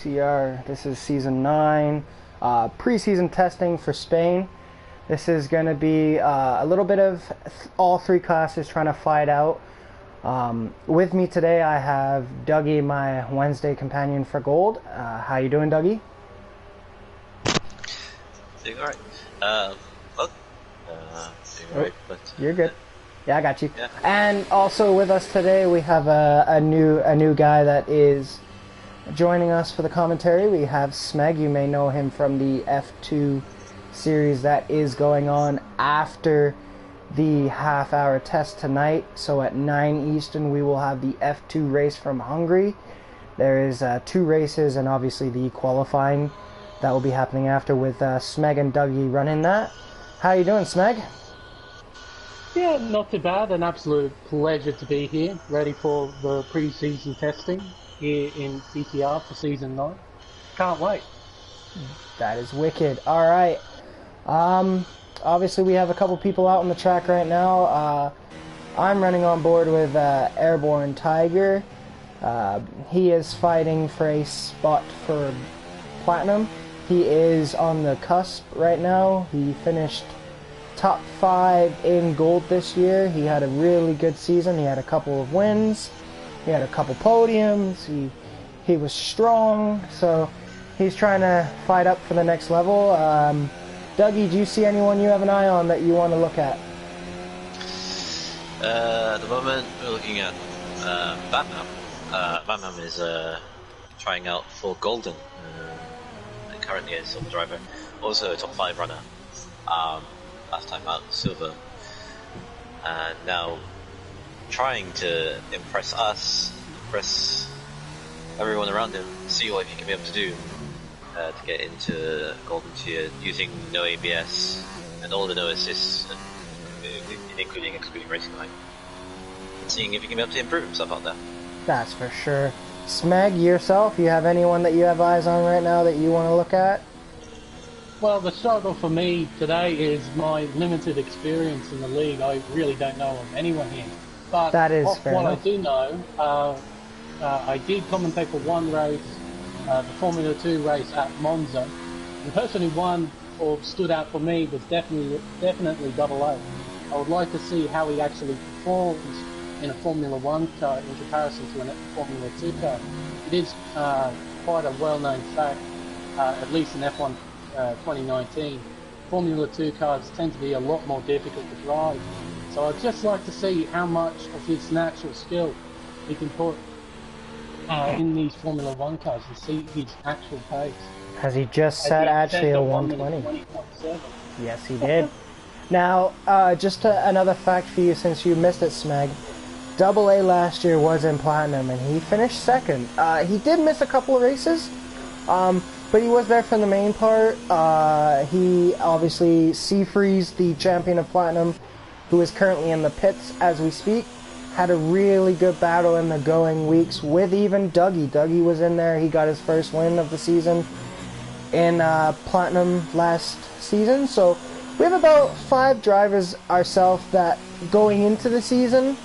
TCR. This is season 9, preseason testing for Spain. This is going to be a little bit of all three classes trying to fight out. With me today I have Dougie, my Wednesday companion for gold. How you doing, Dougie? Doing alright. Doing alright, but you're good. Yeah, I got you. Yeah. And also with us today we have a new guy that is joining us for the commentary. We have Smeg. You may know him from the F2 series that is going on after the half-hour test tonight. So at 9 Eastern we will have the F2 race from Hungary. There is 2 races and obviously the qualifying that will be happening after, with Smeg and Dougie running that. How you doing, Smeg? Yeah, not too bad. An absolute pleasure to be here, ready for the pre-season testing here in TCR for season 9. Can't wait. That is wicked. All right. Obviously we have a couple people out on the track right now. I'm running on board with Airborne Tiger. He is fighting for a spot for Platinum. He is on the cusp right now. He finished top 5 in gold this year. He had a really good season. He had a couple of wins. He had a couple podiums. He was strong. So he's trying to fight up for the next level. Dougie, do you see anyone you have an eye on that you want to look at? at the moment we're looking at Batman. Batman is trying out for Golden, and currently a silver driver, also a top 5 runner. Last time out silver, and now trying to impress us, impress everyone around him, see what he can be able to do to get into golden tier using no ABS and all the no assists, including excluding racing line. Seeing if he can be able to improve himself out there. That's for sure. Smeg, yourself, you have anyone that you have eyes on right now that you want to look at? Well, the struggle for me today is my limited experience in the league. I really don't know of anyone here. But that is fair what enough. I do know, I did commentate for one race, the Formula 2 race at Monza. The person who won or stood out for me was definitely Double A. I would like to see how he actually performs in a Formula 1 car in comparison to a Formula 2 car. It is quite a well-known fact, at least in F1 2019, Formula 2 cars tend to be a lot more difficult to drive. So I'd just like to see how much of his natural skill he can put in these Formula 1 cars and see his actual pace. Has he just set actually a 120? Yes, he did. Now, just another fact for you since you missed it, Smeg. Double A last year was in Platinum and he finished 2nd. He did miss a couple of races, but he was there for the main part. He obviously Seafreeze, the champion of Platinum, who is currently in the pits as we speak, had a really good battle in the going weeks with even Dougie. Dougie was in there. He got his first win of the season in Platinum last season. So we have about 5 drivers ourselves that going into the season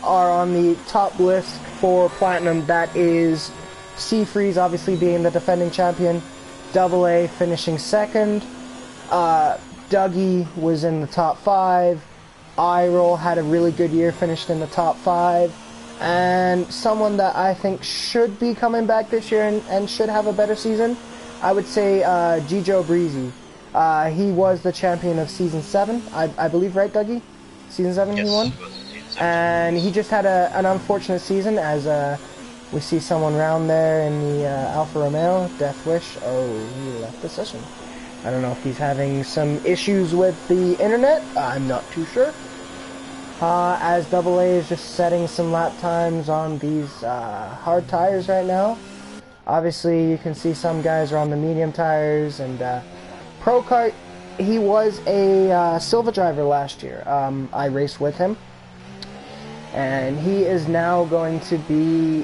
are on the top list for Platinum. That is Seafreeze obviously being the defending champion, Double A finishing 2nd, Dougie was in the top 5, Iroll had a really good year, finished in the top 5, and someone that I think should be coming back this year and should have a better season, I would say Gijo Breezy. He was the champion of Season 7, I believe, right, Dougie? Season 7 yes, he won? And he just had an unfortunate season, as we see someone round there in the Alfa Romeo, Death Wish. Oh, he left the session. I don't know if he's having some issues with the internet. I'm not too sure. As Double A is just setting some lap times on these hard tires right now. Obviously, you can see some guys are on the medium tires. And Pro Kart, he was a silver driver last year. I raced with him. And he is now going to be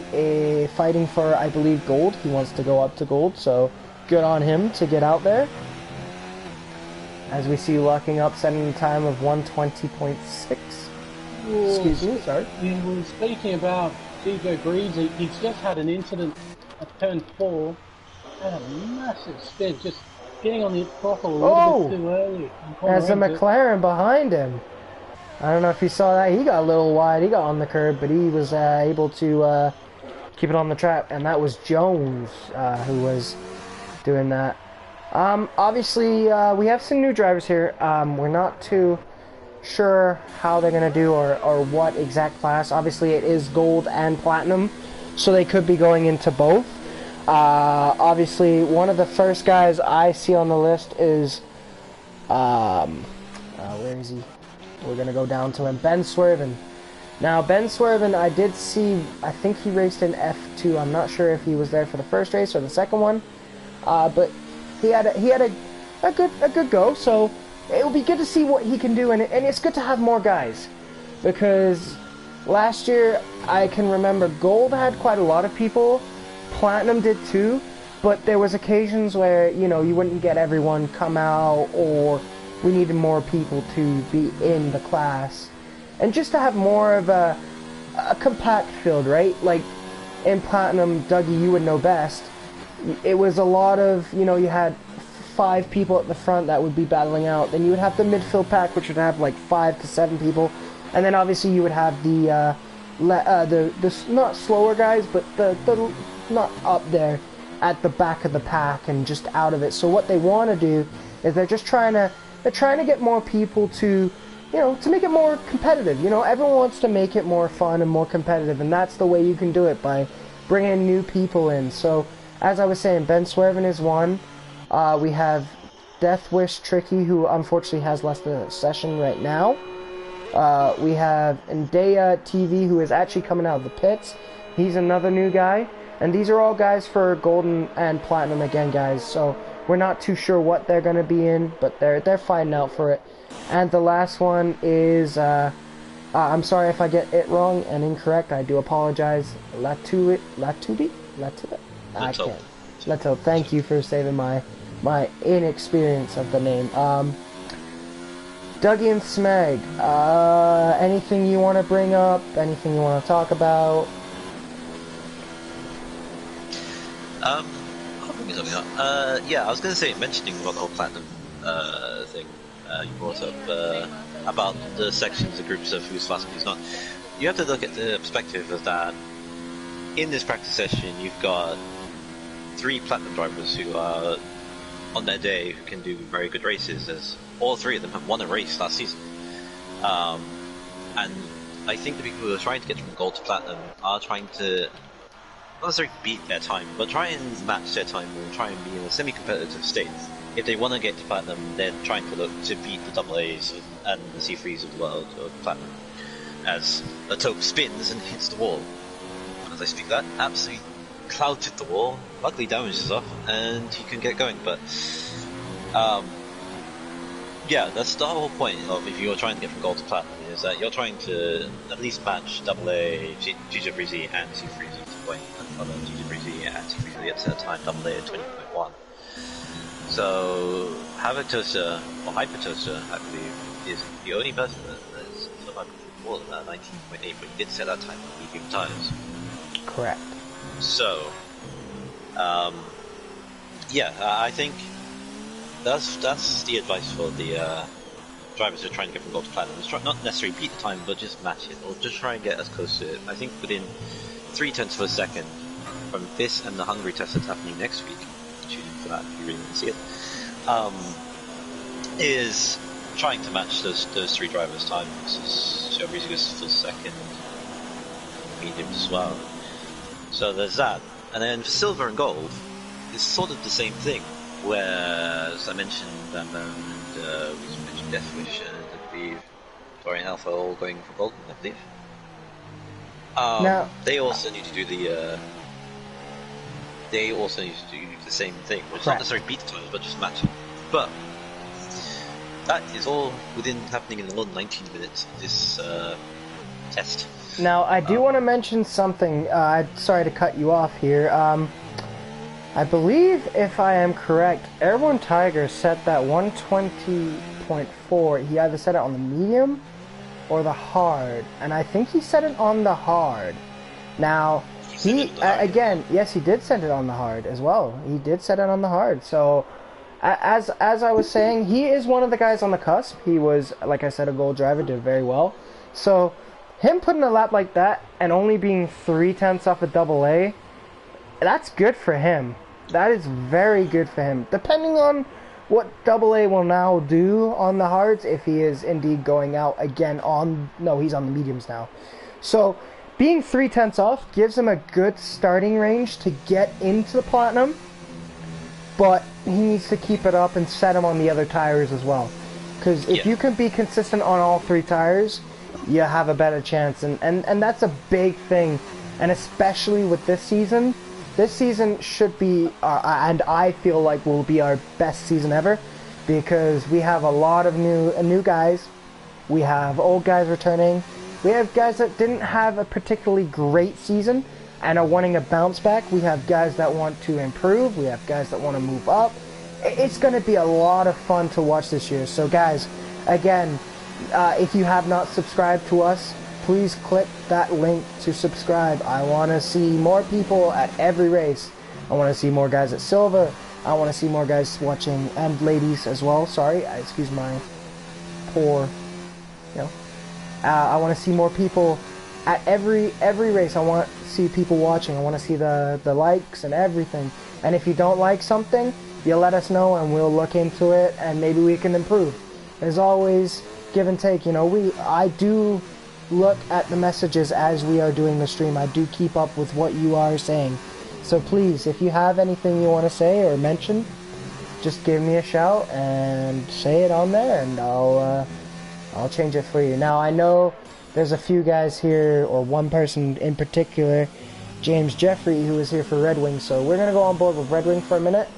fighting for, I believe, gold. He wants to go up to gold, so good on him to get out there. As we see locking up, setting a time of 120.6. Excuse me, sorry. You were speaking about Gijo Breezy. He's just had an incident at turn 4 And a massive spin, just getting on the throttle a little Oh! bit too early. As a McLaren behind him. I don't know if you saw that. He got a little wide. He got on the curb, but he was able to keep it on the track. And that was Jones who was doing that. Obviously, we have some new drivers here. We're not too sure how they're going to do or what exact class. Obviously, it is gold and platinum, so they could be going into both. Obviously, one of the first guys I see on the list is, where is he? We're going to go down to him, Ben Swerven. Now, Ben Swerven, I did see, I think he raced in F2. I'm not sure if he was there for the first race or the second one, but he had a good go, so it will be good to see what he can do, and it's good to have more guys, because last year, I can remember Gold had quite a lot of people, Platinum did too, but there was occasions where, you know, you wouldn't get everyone come out, or we needed more people to be in the class, and just to have more of a compact field, right? Like, in Platinum, Dougie, you would know best, it was a lot of, you know, you had 5 people at the front that would be battling out, then you would have the midfield pack, which would have like 5 to 7 people, and then obviously you would have the not slower guys, but the not up there at the back of the pack and just out of it. So what they want to do is they're trying to get more people to, you know, to make it more competitive. You know, everyone wants to make it more fun and more competitive, and that's the way you can do it, by bringing new people in. So as I was saying, Ben Swerven is one. We have Death Wish Tricky, who unfortunately has left the session right now. We have Ndaya TV, who is actually coming out of the pits. He's another new guy. And these are all guys for Golden and Platinum again, guys. So we're not too sure what they're going to be in, but they're fighting out for it. And the last one is, I'm sorry if I get it wrong and incorrect. I do apologize. Leto. I can't. Leto, thank you for saving my inexperience of the name. Dougie and Smeg, anything you want to bring up? Anything you want to talk about? I'll bring something up. Yeah, I was going to say, mentioning about the whole platinum thing you brought up about the sections, the groups of who's fast and who's not. You have to look at the perspective of that. In this practice session, you've got 3 platinum drivers who are on their day who can do very good races, as all 3 of them have won a race last season. And I think the people who are trying to get from gold to platinum are trying to not necessarily beat their time, but try and match their time or try and be in a semi-competitive state. If they want to get to platinum, they're trying to look to beat the AA's and the C3s of the world of platinum. As a taupe spins and hits the wall. And as I speak that, absolutely clouds hit the wall, luckily damages off, and he can get going. But yeah, that's the whole point of if you're trying to get from gold to platinum, is that you're trying to at least match AA, GJ Breezy and C3 to the point. Although GJ Breezy and C3 gets at a time AA at 20.1. So Havoc Toaster, or Hyper Toaster, I believe, is the only person that's survived more than that 19.8, but he did set that time on medium tires. Correct. So, yeah, I think that's the advice for the drivers who are trying to get from gold to platinum. Not necessarily beat the time, but just match it, or just try and get as close to it. I think within 0.3 of a second from this and the Hungary test that's happening next week, tune in for that if you really want to see it, is trying to match those 3 drivers' times. So Breezy goes for second, mediums as well. So there's that. And then for silver and gold, it's sort of the same thing, where, as I mentioned, Bam Bam and we mentioned Death Wish and I believe Dorian Alpha all going for golden, I believe. Now, they also need to do the same thing, which is not necessarily beat the times, but just match it. But that is all happening in the 19 minutes of this test. Now, I do want to mention something. Sorry to cut you off here. I believe, if I am correct, Airborne Tiger set that 120.4. He either set it on the medium or the hard, and I think he set it on the hard. Now, He Again, yes, he did send it on the hard as well. He did set it on the hard. So, as I was saying, he is one of the guys on the cusp. He was, like I said, a gold driver, did very well. So, him putting a lap like that and only being 3/10 off a double A, that's good for him. That is very good for him. Depending on what double A will now do on the hards, if he is indeed going out again on... No, he's on the mediums now. So, being 3/10 off gives him a good starting range to get into the platinum, but he needs to keep it up and set him on the other tires as well. Because if you can be consistent on all 3 tires, you have a better chance. And that's a big thing. And especially with this season should be, and I feel like will be our best season ever, because we have a lot of new guys. We have old guys returning. We have guys that didn't have a particularly great season and are wanting a bounce back. We have guys that want to improve. We have guys that want to move up. It's going to be a lot of fun to watch this year. So guys, again, if you have not subscribed to us, please click that link to subscribe. I want to see more people at every race. I want to see more guys at Silver. I want to see more guys watching, and ladies as well. Sorry, excuse my poor, I want to see more people at every race. I want to see people watching. I want to see the likes and everything. And if you don't like something, you let us know and we'll look into it and maybe we can improve. As always, give and take. I do look at the messages as we are doing the stream. I do keep up with what you are saying. So please, if you have anything you want to say or mention, just give me a shout and say it on there, and I'll change it for you. Now, I know there's a few guys here, or one person in particular, James Jeffrey, who is here for Red Wing, so we're going to go on board with Red Wing for a minute.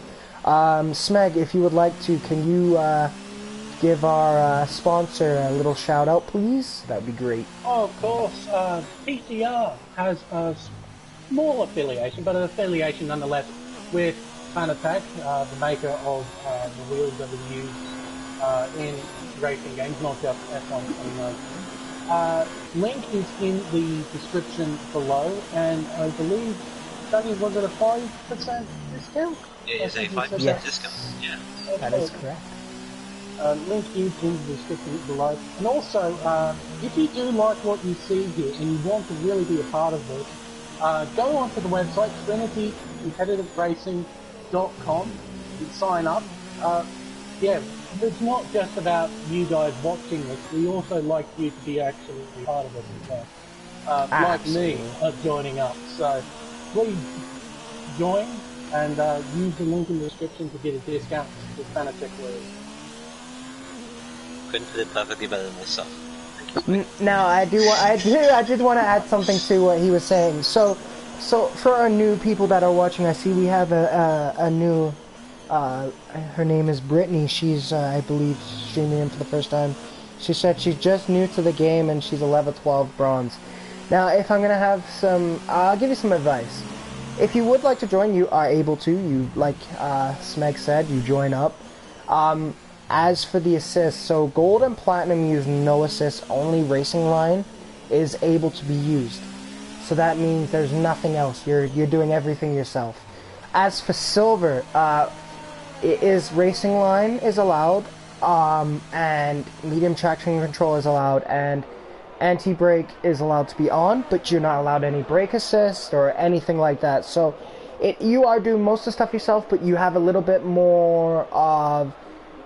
Smeg, if you would like to, can you give our sponsor a little shout out, please? That would be great. Oh, of course. TCR has a small affiliation, but an affiliation nonetheless with Fanatec, the maker of the wheels that we use in racing games, not just F1 2019. Link is in the description below, and I believe, Dougie, was it a 5% discount? It is a 5% discount, yeah. That is correct. Link is in the description below. And also, if you do like what you see here and you want to really be a part of this, go onto the website, Trinity Competitive Racing.com, and sign up. It's not just about you guys watching this. We also like you to be actually part of it as well. Like me, joining up. So please join and use the link in the description to get a discount with Fanatec Wheels. Couldn't put it perfectly better than myself. Now, I did want to add something to what he was saying. So for our new people that are watching, I see we have a new. Her name is Brittany. She's, I believe, streaming in for the first time. She said she's just new to the game and she's a level 12 bronze. Now, if I'm gonna have I'll give you some advice. If you would like to join, you are able to. You, like Smeg said, you join up. As for the assists, so gold and platinum use no assists. Only racing line is able to be used. So that means there's nothing else. You're doing everything yourself. As for silver, racing line is allowed, and medium traction control is allowed, and anti-brake is allowed to be on, but you're not allowed any brake assist or anything like that. So you are doing most of the stuff yourself, but you have a little bit more of,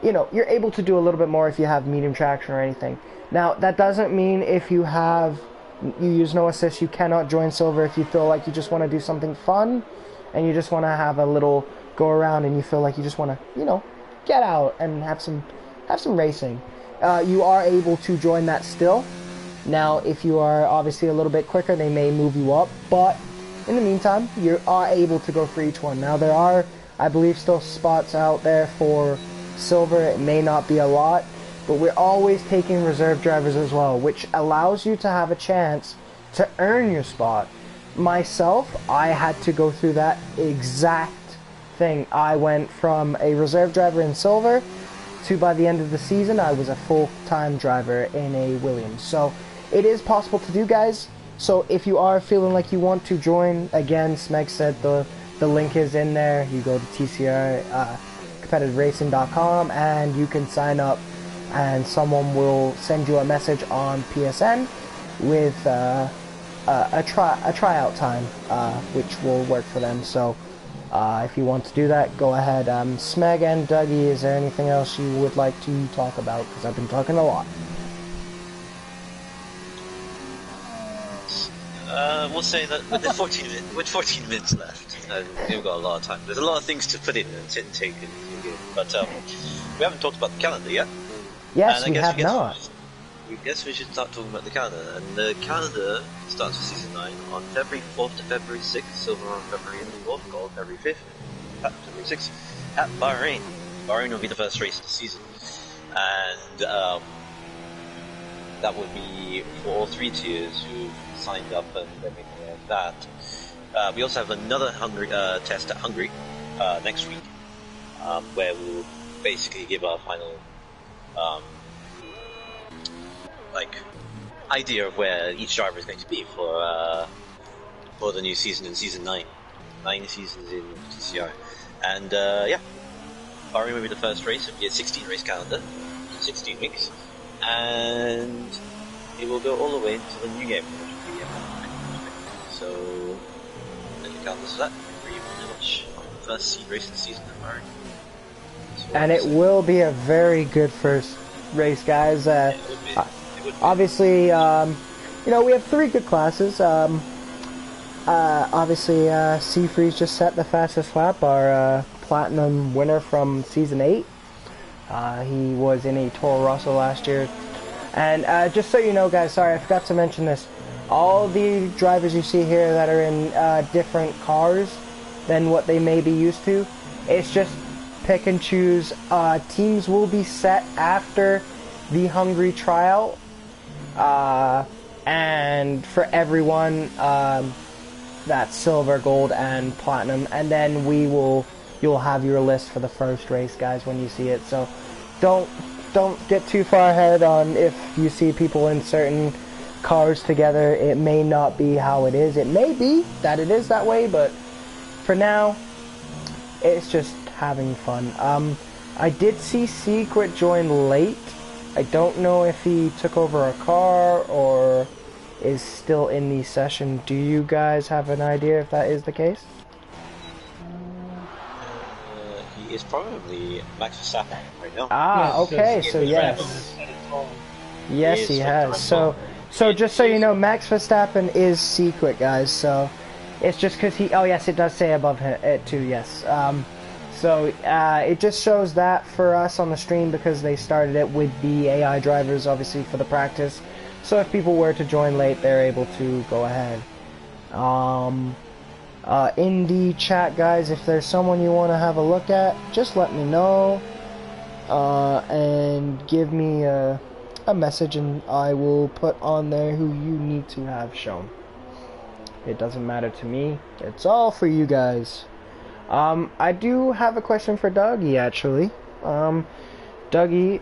you're able to do a little bit more if you have medium traction or anything. Now, that doesn't mean if you use no assist, you cannot join silver. If you feel like you just want to do something fun and you just want to have a little go around and you feel like you just want to, get out and have some racing, you are able to join that still. Now, if you are obviously a little bit quicker, they may move you up, but in the meantime, you are able to go for each one. Now, there are, I believe, still spots out there for silver. It may not be a lot, but we're always taking reserve drivers as well, which allows you to have a chance to earn your spot. Myself, I had to go through that exact thing. I went from a reserve driver in silver to, by the end of the season, I was a full-time driver in a Williams. So it is possible to do, guys. So if you are feeling like you want to join, again, Smeg said the link is in there. You go to TCR competitiveracing.com and you can sign up, and someone will send you a message on PSN with a tryout time, which will work for them. So if you want to do that, go ahead. Smeg and Dougie, is there anything else you would like to talk about? Because I've been talking a lot. We'll say that with 14 minutes left, we've got a lot of time. There's a lot of things to put in and take in, but we haven't talked about the calendar yet. Yes, and we have not. We guess we should start talking about the calendar. And the calendar starts with Season 9 on February 4th to February 6th, silver on February 4th, gold February 5th, February 6th, at Bahrain. Bahrain will be the first race of the season. And that would be for all 3 tiers who've signed up and everything like that. We also have another test at Hungary next week, where we'll basically give our final idea of where each driver is going to be for the new season in Season 9. 9 seasons in TCR. And yeah, Bahrain will be the first race. It'll be a 16 race calendar, 16 weeks, and it will go all the way into the new game, which will be so then the calendar for that, pretty much the first seed race of the season at Bahrain. And it will be a very good first race, guys. Obviously, you know, we have 3 good classes. Obviously, Seafreeze just set the fastest lap, our platinum winner from Season 8. He was in a Toro Rosso last year. And just so you know, guys, sorry, I forgot to mention this. All the drivers you see here that are in different cars than what they may be used to, it's just pick and choose. Teams will be set after the Hungary tryout. And for everyone, that's silver, gold, and platinum. And then you'll have your list for the first race, guys, when you see it. So don't get too far ahead on if you see people in certain cars together. It may not be how it is. It may be that it is that way, but for now, it's just having fun. I did see Secret join late. I don't know if he took over a car or is still in the session. Do you guys have an idea if that is the case? He is probably Max Verstappen right now. Ah, okay, so yes. Yes, he has. So just so you know, Max Verstappen is Secret, guys. So it's just because he... Oh, yes, it does say above it too, yes. So it just shows that for us on the stream because they started it with the AI drivers, obviously, for the practice. So if people were to join late, they're able to go ahead. In the chat, guys, if there's someone you want to have a look at, just let me know. And give me a message and I will put on there who you need to have shown. It doesn't matter to me. It's all for you guys. I do have a question for Dougie, actually. Dougie,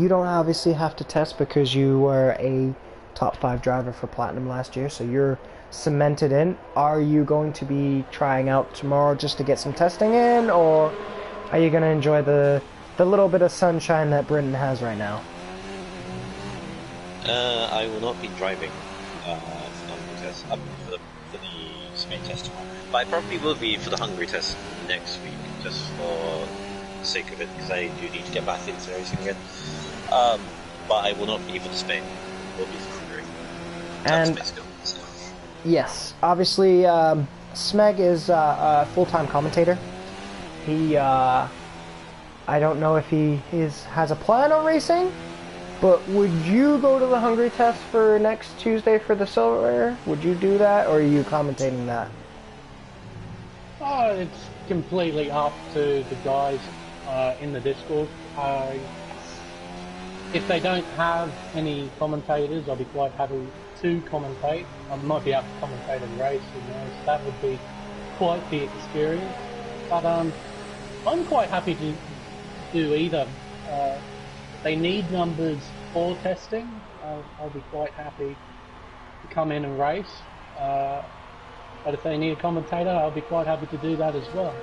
you don't obviously have to test because you were a top 5 driver for Platinum last year, so you're cemented in. Are you going to be trying out tomorrow just to get some testing in, or are you going to enjoy the little bit of sunshine that Britain has right now? I will not be driving for the Spain test tomorrow. But I probably will be for the Hungary test next week, just for the sake of it, because I do need to get back into racing again. But I will not be for the Spain. I will be for Hungary. And yes, obviously, Smeg is a full-time commentator. He, I don't know if he has a plan on racing, but would you go to the Hungary test for next Tuesday for the silver? Would you do that, or are you commentating that? Oh, it's completely up to the guys in the Discord. If they don't have any commentators, I'll be quite happy to commentate. I might be able to commentate a race, so that would be quite the experience. But I'm quite happy to do either. They need numbers for testing. I'll be quite happy come in and race. But if they need a commentator, I'll be quite happy to do that as well.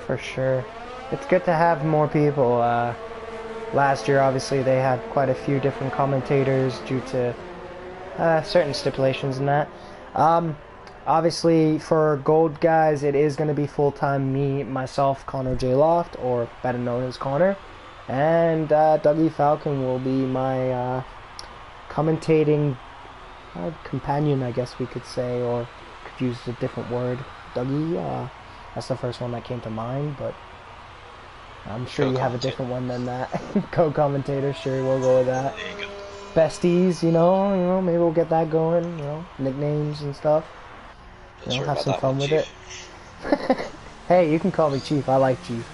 For sure. It's good to have more people. Last year, obviously, they had quite a few different commentators due to certain stipulations in that. Obviously, for Gold guys, it is going to be full-time me, myself, Connor J. Loft, or better known as Connor. And Dougie Falcon will be my commentating companion, I guess we could say, or could use a different word. Dougie, that's the first one that came to mind, but I'm sure you have a different one than that. Co-commentator, sure, we'll go with that. There you go. Besties, you know, maybe we'll get that going, you know, nicknames and stuff. You know, have some fun with it. Hey, you can call me Chief, I like Chief.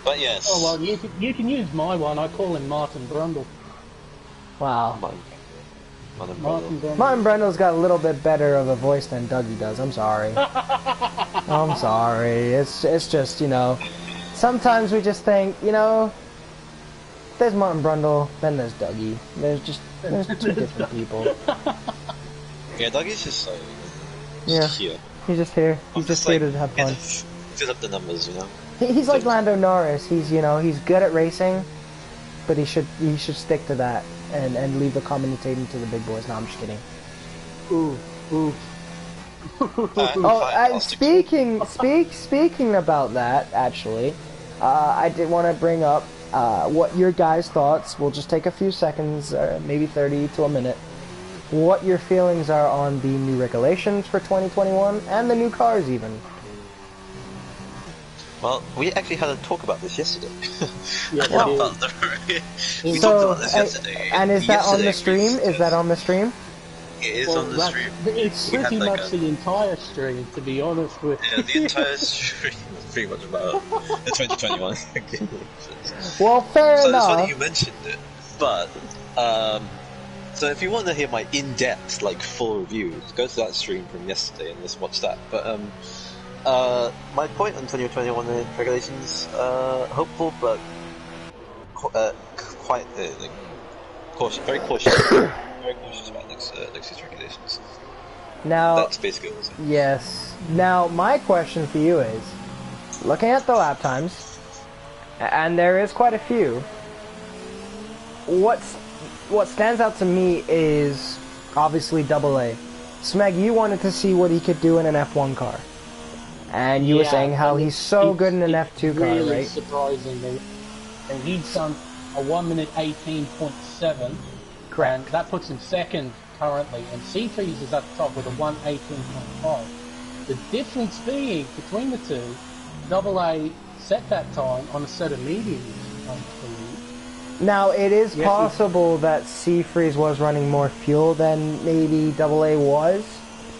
But yes. Oh, well, you can use my one, I call him Martin Brundle. Wow. Martin Brundle's got a little bit better of a voice than Dougie does, I'm sorry. I'm sorry, it's just, you know, sometimes we just think, you know, there's Martin Brundle, then there's Dougie. There's two different people. Yeah, Dougie's just like, yeah, here. He's just here. He's just here to have fun. Fill up the numbers, you know. He's like Lando Norris. He's, you know, he's good at racing, but he should stick to that and leave the commentating to the big boys. No, I'm just kidding. Ooh. And speaking about that, actually, I did want to bring up what your guys' thoughts. We'll just take a few seconds, maybe 30 to a minute. What your feelings are on the new regulations for 2021 and the new cars, even. Well, we actually had a talk about this yesterday. Yeah, we talked about this yesterday. And is that on the stream? Is that on the stream? It is on the stream. It's pretty much the entire stream, to be honest with you. Yeah, the entire stream is pretty much about the 2021 Well, fair enough. So it's funny you mentioned it, but so if you want to hear my in-depth, like, full review, go to that stream from yesterday and just watch that. But my point on 2021 regulations, hopeful, but quite like cautious, very cautious, very cautious about next year's regulations. Now, that's basically what I'm saying. Yes. Now, my question for you is, looking at the lap times, and there is quite a few, what stands out to me is obviously AA. Smeg, you wanted to see what he could do in an F1 car. And you were saying how he's so good in an F2 car, really right? Surprising. And he's done a 1 minute 18.7. Correct. And that puts him second currently. And C3 is at the top with a 1:18.5. The difference being between the two, AA set that time on a set of mediums, I believe. Now, it is possible that C-Freeze was running more fuel than maybe AA was.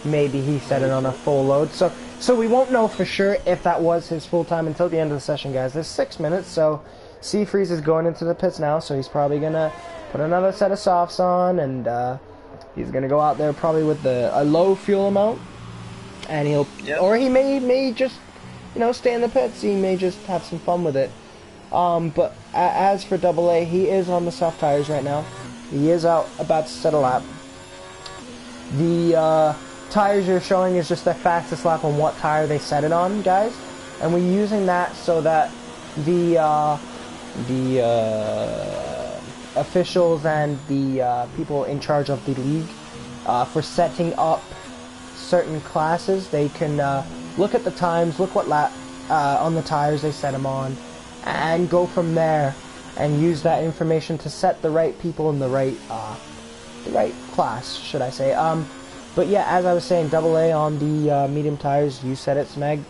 Maybe he set it on a full load. So we won't know for sure if that was his full time until the end of the session, guys. There's 6 minutes, so C-Freeze is going into the pits now, so he's probably going to put another set of softs on, and he's going to go out there probably with a low fuel amount, and or he may just, you know, stay in the pits. He may just have some fun with it. But as for AA, he is on the soft tires right now. He is out about to set a lap. The tires you're showing is just their fastest lap on what tire they set it on, guys. And we're using that so that the officials and the people in charge of the league for setting up certain classes, they can look at the times, look what lap on the tires they set them on, and go from there and use that information to set the right people in the right class, should I say. But yeah, as I was saying, AA on the medium tires, you said it, Smeg,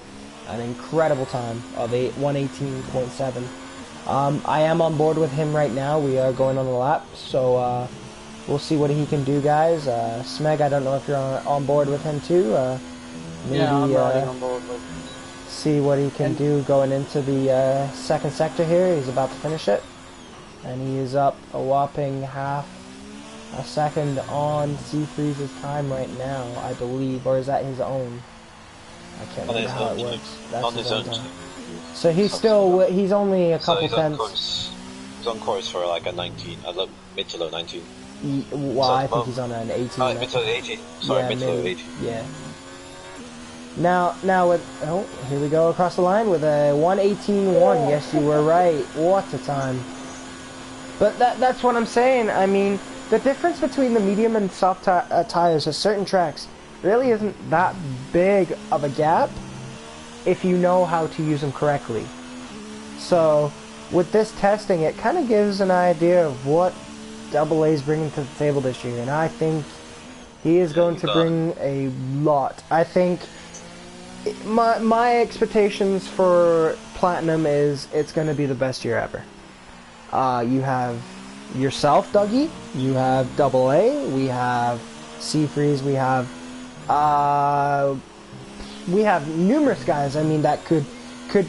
an incredible time of 1:18.7. I am on board with him right now. We are going on the lap, so we'll see what he can do, guys. Smeg, I don't know if you're on board with him too. Maybe, yeah, I'm riding on board with him. See what he can do going into the second sector here. He's about to finish it, and he is up a whopping half a second on C-Freeze's time right now, I believe, or is that his own? I can't remember how it works. That's his own time. So he's only a couple tenths. He's on course for like a 19, mid to low 19. Well, I think he's on an 18. Oh, mid-low 80. Sorry, yeah, mid-low 80. Yeah. Now with here we go across the line with a 1:18.1. Yes, you were right. What a time! But that's what I'm saying. I mean, the difference between the medium and soft tires at certain tracks really isn't that big of a gap if you know how to use them correctly. So with this testing, it kind of gives an idea of what AA is bringing to the table this year, and I think he is going to bring a lot. I think my expectations for Platinum is it's going to be the best year ever. You have yourself, Dougie. You have AA. We have Seafreeze. We have numerous guys. I mean, that could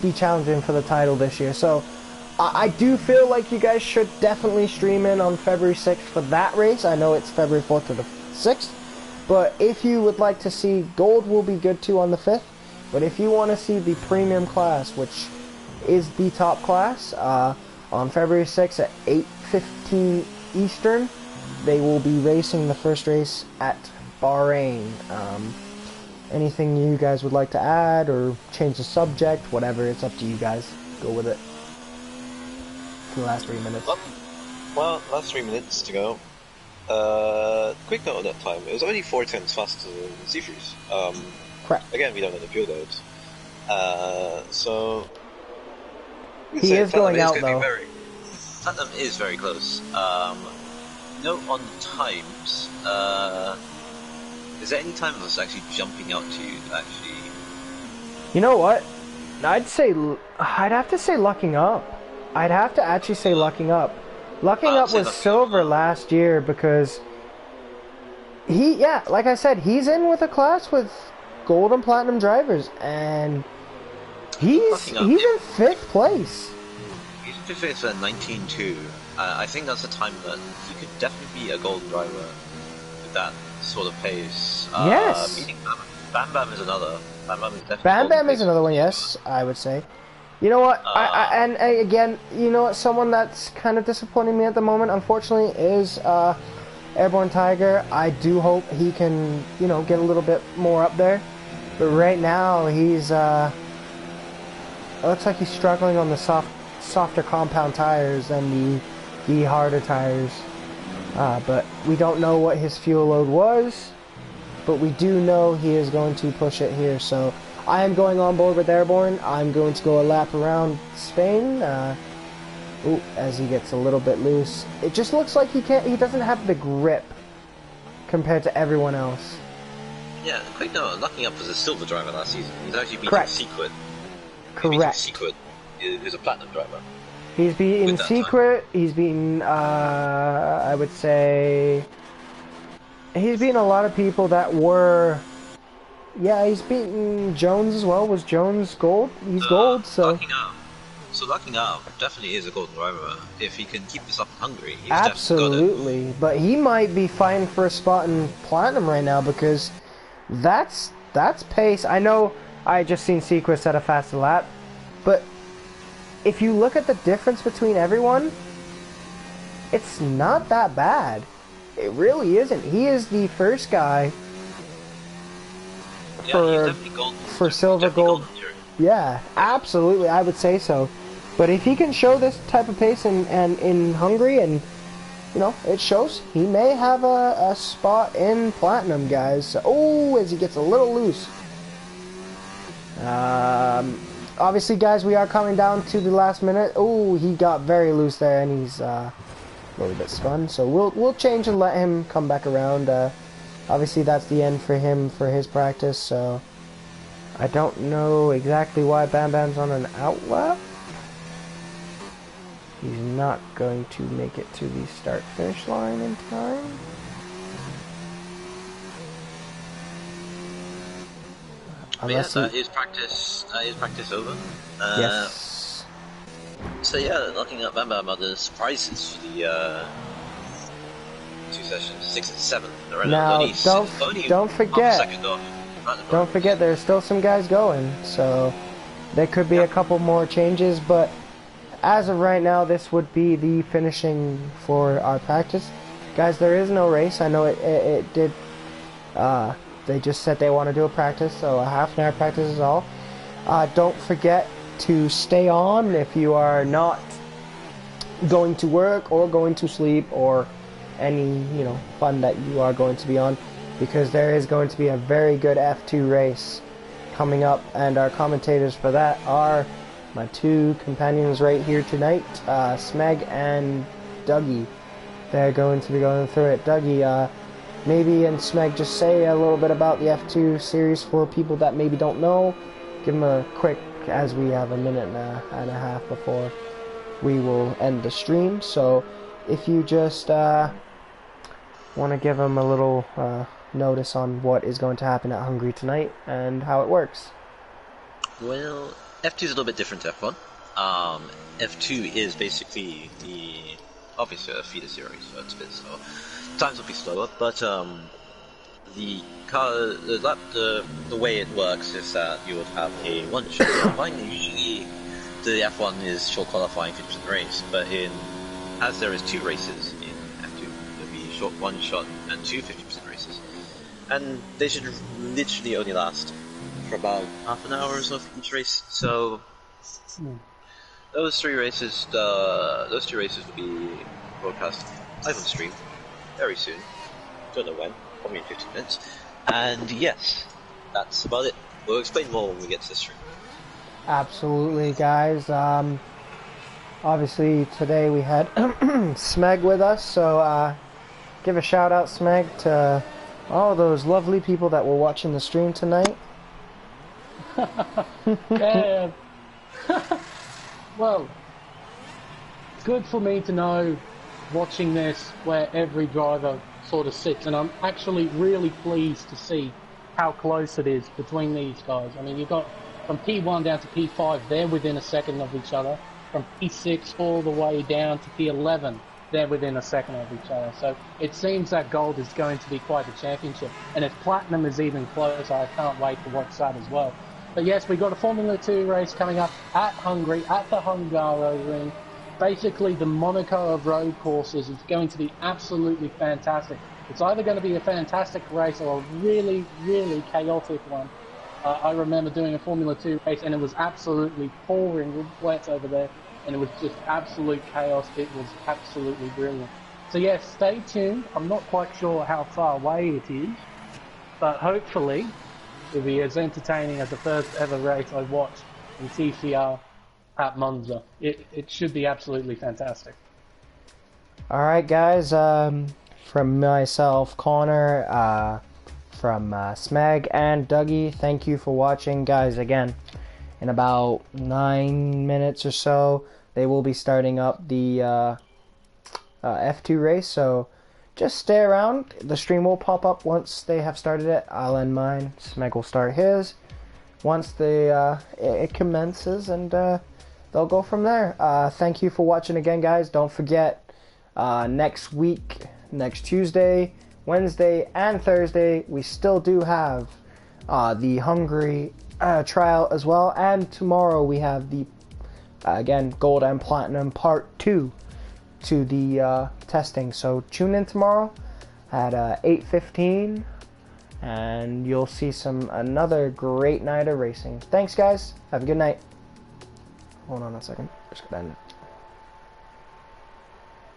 be challenging for the title this year. So I do feel like you guys should definitely stream in on February 6th for that race. I know it's February 4th to the 6th, but if you would like to see Gold, will be good too on the 5th. But if you want to see the premium class, which is the top class, on February 6th at 8:15 Eastern, they will be racing the first race at Bahrain. Anything you guys would like to add or change the subject, whatever, it's up to you guys. Go with it. For the last 3 minutes. Well, last 3 minutes to go. Quick note on that time. It was only 4/10 faster than Seafreeze. Correct. Again, we don't know the fuel load. So... He is going out, though. Platinum is very close. Note on times. Is there any time that's actually jumping out to you, actually? You know what? I'd have to say lucking up. I'd have to actually say lucking up. Lucking up was silver last year because like I said, he's in with a class with gold and platinum drivers, and he's in 5th place. He's in 5th place for 19.2. I think that's a time that he could definitely be a golden driver with that sort of pace. Yes. Meaning Bam Bam is another. Bam Bam is definitely. Bam Bam is another one. Yes, I would say. You know what? Again, you know what? Someone that's kind of disappointing me at the moment, unfortunately, is Airborne Tiger. I do hope he can, get a little bit more up there. But right now, he's it looks like he's struggling on the softer compound tires than the harder tires. But we don't know what his fuel load was. But we do know he is going to push it here. So I am going on board with Airborne. I'm going to go a lap around Spain. As he gets a little bit loose. It just looks like he doesn't have the grip compared to everyone else. Yeah, quick note, lucking up was a silver driver last season. He's actually beating Secret. Correct. Secret, who's a platinum driver. He's beaten Secret, he's beaten, I would say... He's beaten a lot of people that were... Yeah, he's beaten Jones as well. Was Jones gold? He's gold, so... Lucking up definitely is a golden driver. If he can keep this up in Hungary, he's absolutely. But he might be fighting for a spot in platinum right now because that's pace. I know I just seen Sequist at a faster lap, but if you look at the difference between everyone, it's not that bad. It really isn't. He is the first guy for silver gold. Yeah, absolutely. I would say so. But if he can show this type of pace in Hungary, and it shows, he may have a spot in platinum, guys. As he gets a little loose. Obviously, guys, we are coming down to the last minute. He got very loose there, and he's a little bit spun. So we'll change and let him come back around. Obviously, that's the end for him for his practice. So I don't know exactly why Bam Bam's on an outlap. He's not going to make it to the start-finish line in time. Is practice over? Yes. So yeah, looking at Bam Bam are the surprises for the 2 sessions, 6 and 7. Now, don't forget, there's still some guys going, so there could be a couple more changes, but as of right now, this would be the finishing for our practice. Guys, there is no race. I know it did. They just said they want to do a practice, so a half an hour practice is all. Don't forget to stay on if you are not going to work or going to sleep or any fun that you are going to be on, because there is going to be a very good F2 race coming up, and our commentators for that are my two companions right here tonight, Smeg and Dougie. They're going to be going through it. Dougie, maybe and Smeg, just say a little bit about the F2 series for people that maybe don't know. Give them a quick, as we have a minute and a half before we will end the stream. So if you just want to give them a little notice on what is going to happen at Hungary tonight and how it works. Well, F2 is a little bit different to F1. F2 is basically obviously a feeder series, so it's a bit slower. Times will be slower, but the way it works is that you would have a one-shot qualifying. Usually, the F1 is short qualifying 50% race, but as there is two races in F2, there'll be short one-shot and two 50% races, and they should literally only last for about half an hour or so for each race. So those two races will be broadcast live on stream very soon. Don't know when, probably in 15 minutes. And yes, that's about it. We'll explain more when we get to the stream. Absolutely, guys. Obviously today we had Smeg with us, so give a shout out, Smeg, to all those lovely people that were watching the stream tonight. Yeah. Well, it's good for me to know, watching this, where every driver sort of sits, and I'm actually really pleased to see how close it is between these guys. I mean, you've got from P1 down to P5, they're within a second of each other. From P6 all the way down to P11, they're within a second of each other. So it seems that gold is going to be quite a championship, and if platinum is even closer, I can't wait to watch that as well. But yes, we've got a Formula 2 race coming up at Hungary, at the Hungaroring. Basically, the Monaco of road courses is going to be absolutely fantastic. It's either going to be a fantastic race or a really, really chaotic one. I remember doing a Formula 2 race, and it was absolutely pouring with wet over there, and it was just absolute chaos. It was absolutely brilliant. So yes, stay tuned. I'm not quite sure how far away it is, but hopefully it'll be as entertaining as the first ever race I watched in TCR at Monza. It should be absolutely fantastic. Alright, guys, from myself, Connor, from Smeg and Dougie, thank you for watching. Guys, again, in about 9 minutes or so, they will be starting up the F2 race, so just stay around. The stream will pop up once they have started it. I'll end mine. Smeg will start his once it commences, and they'll go from there. Thank you for watching again, guys. Don't forget, next week, next Tuesday, Wednesday, and Thursday, we still do have the Hungary trial as well. And tomorrow we have the, again, Gold and Platinum Part 2 to the testing. So tune in tomorrow at 8:15, and you'll see another great night of racing. Thanks, guys. Have a good night. Hold on a second. Just gonna end it.